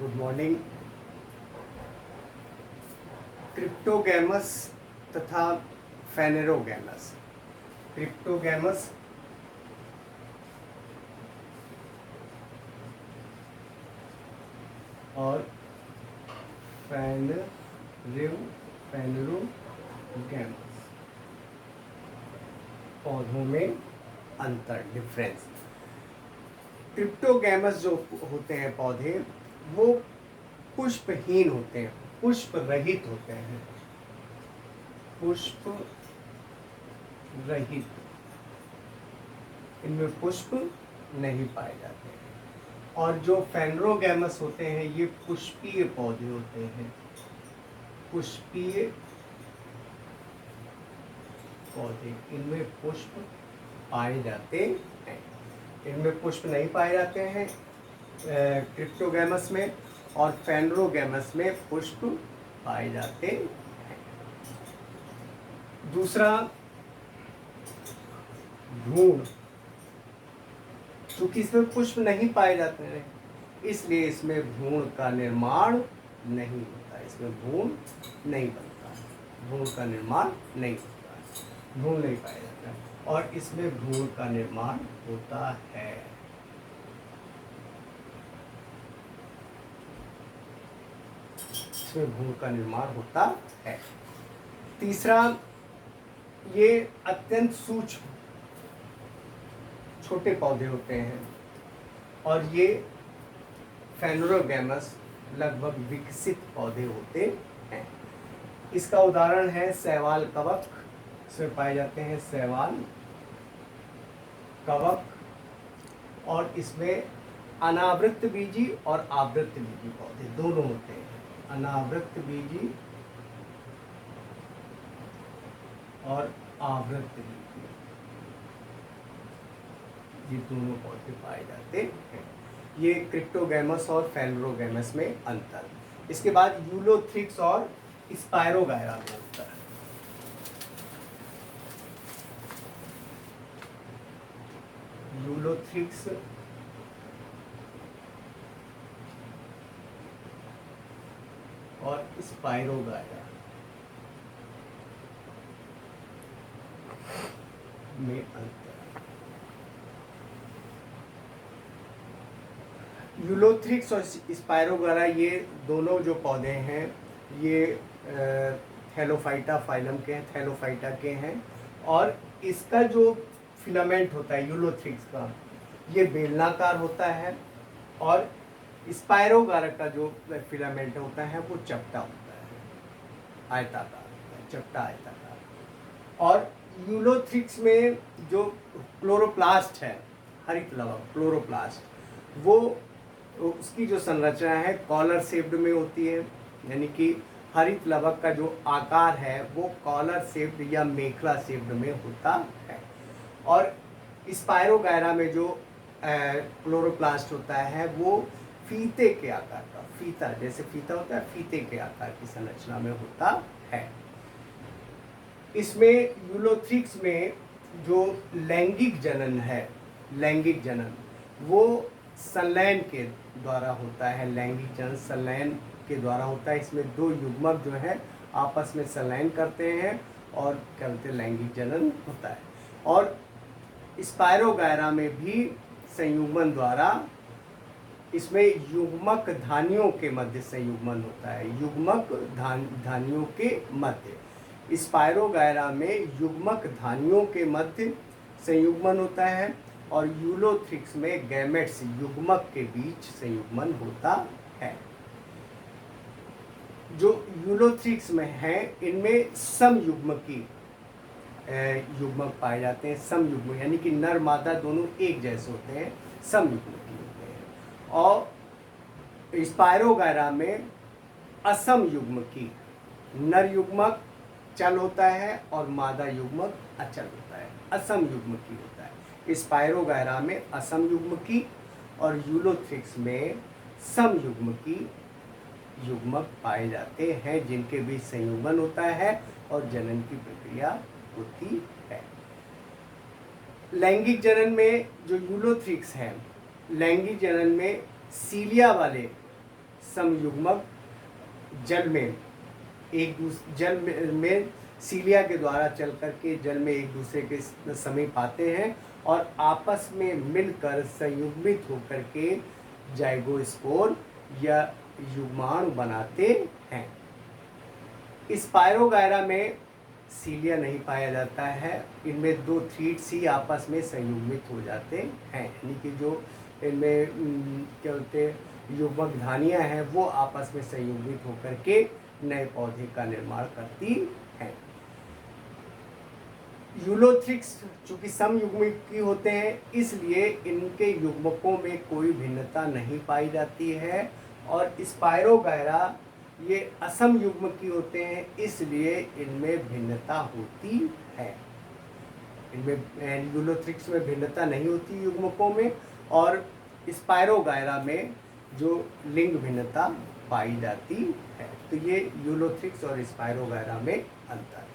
Good morning. Cryptogams तथा फेनेरोगैमस। Cryptogams और फेनेरोगैमस पौधों में अंतर, डिफरेंस। क्रिप्टोगैमस जो होते हैं पौधे, वो पुष्पहीन होते हैं, पुष्प रहित होते हैं, पुष्प रहित। इनमें पुष्प नहीं पाए जाते हैं। और जो फेनेरोगैमस होते हैं, ये पुष्पीय पौधे होते हैं, पुष्पीय पौधे। इनमें पुष्प पाए जाते हैं, इनमें पुष्प नहीं पाए जाते हैं क्रिप्टोगैमस में, और फेनेरोगैमस में पुष्प पाए जाते हैं। दूसरा, भ्रूण। चूंकि इसमें पुष्प नहीं पाए जाते हैं, इसलिए इसमें भ्रूण का निर्माण नहीं होता, इसमें भ्रूण नहीं बनता, भ्रूण का निर्माण नहीं होता, भ्रूण नहीं पाया जाता है। और इसमें भ्रूण का निर्माण होता है। इसमें भ्रूण का निर्माण होता है। तीसरा, ये अत्यंत सूक्ष्म छोटे पौधे होते हैं, और ये फेनेरोगैमस लगभग विकसित पौधे होते हैं। इसका उदाहरण है शैवाल कवक। इसमें पाए जाते हैं शैवाल कवक, और इसमें अनावृत बीजी और आवृत बीजी पौधे दोनों होते हैं। अनावृत बीजी और आवृत बीजी, ये दोनों पौधे पाए जाते हैं। ये क्रिप्टोगैमस और फेनेरोगैमस में अंतर। इसके बाद यूलोथ्रिक्स और स्पायरोगायरा में अंतर। यूलोथ्रिक्स और स्पायरोगायरा में अंतर। यूलोथ्रिक्स और स्पायरोगायरा, ये दोनों जो पौधे हैं, ये थैलोफाइटा फाइलम के हैं, थैलोफाइटा के हैं। और इसका जो फिलामेंट होता है यूलोथ्रिक्स का, ये बेलनाकार होता है, और स्पायरोगायरा का जो फिलामेंट होता है वो चपटा होता है, आयताकार, चपटा आयताकार। और यूलोथ्रिक्स में जो क्लोरोप्लास्ट है, हरित लवक क्लोरोप्लास्ट, वो उसकी जो संरचना है कॉलर शेप्ड में होती है, यानी कि हरित लवक का जो आकार है वो कॉलर शेप्ड या मेखला शेप्ड में होता है। और स्पायरोगायरा में जो क्लोरोप्लास्ट होता है वो फीते के आकार का, फीता जैसे फीता होता है, फीते के आकार की संरचना में होता है। इसमें यूलोथ्रिक्स में जो लैंगिक जनन है, लैंगिक जनन वो संलयन के द्वारा होता है, लैंगिक जनन संलयन के द्वारा होता है। इसमें दो युग्मक जो है आपस में संलयन करते हैं और क्या बोलते हैं, लैंगिक जनन होता है। और स्पायरोगायरा में भी संयुग्मन द्वारा, इसमें युग्मक धानियों के मध्य संयुग्मन होता है, युग्मक धानियों के मध्य। स्पायरोगायरा में युग्मक धानियों के मध्य संयुग्मन होता है, और यूलोथ्रिक्स में गैमेट्स युग्मक के बीच संयुग्मन होता है। जो यूलोथ्रिक्स में है, इनमें समयुग्मकी युग्मक पाए जाते हैं, समयुग्मक यानी कि नर मादा दोनों एक जैसे होते हैं, समयुग्मकी होते हैं। और स्पायरोगायरा में असम युग्मकी, नर युग्मक चल होता है और मादा युग्मक अचल होता है, असम युग्मकी होता है। स्पायरोगायरा में असम युग्मकी और यूलोथ्रिक्स में सम युग्मकी युग्मक पाए जाते हैं, जिनके बीच संयुग्मन होता है और जनन की प्रक्रिया होती है। लैंगिक जनन में जो यूलोथ्रिक्स है, लैंगिक जनन में सीलिया वाले समयुग्मक जल में में सीलिया के द्वारा चल करके जल में एक दूसरे के समीप आते हैं और आपस में मिलकर संयुग्मित होकर के जाइगोस्पोर या युग्माणु बनाते हैं। स्पायरोगायरा में सीलिया नहीं पाया जाता है, इनमें दो थ्रीड्स ही आपस में संयुग्मित हो जाते हैं, यानी कि जो इनमें क्या बोलते हैं युग्मक धानियाँ हैं वो आपस में संयुग्मित होकर के नए पौधे का निर्माण करती हैं। यूलोथ्रिक्स चूँकि समयुग्मिकी होते हैं इसलिए इनके युग्मकों में कोई भिन्नता नहीं पाई जाती है, और स्पायरोगायरा ये असम युग्मकी होते हैं इसलिए इनमें भिन्नता होती है। इनमें यूलोथ्रिक्स में भिन्नता नहीं होती युग्मकों में, और स्पायरोगायरा में जो लिंग भिन्नता पाई जाती है। तो ये यूलोथ्रिक्स और स्पायरोगायरा में अंतर है।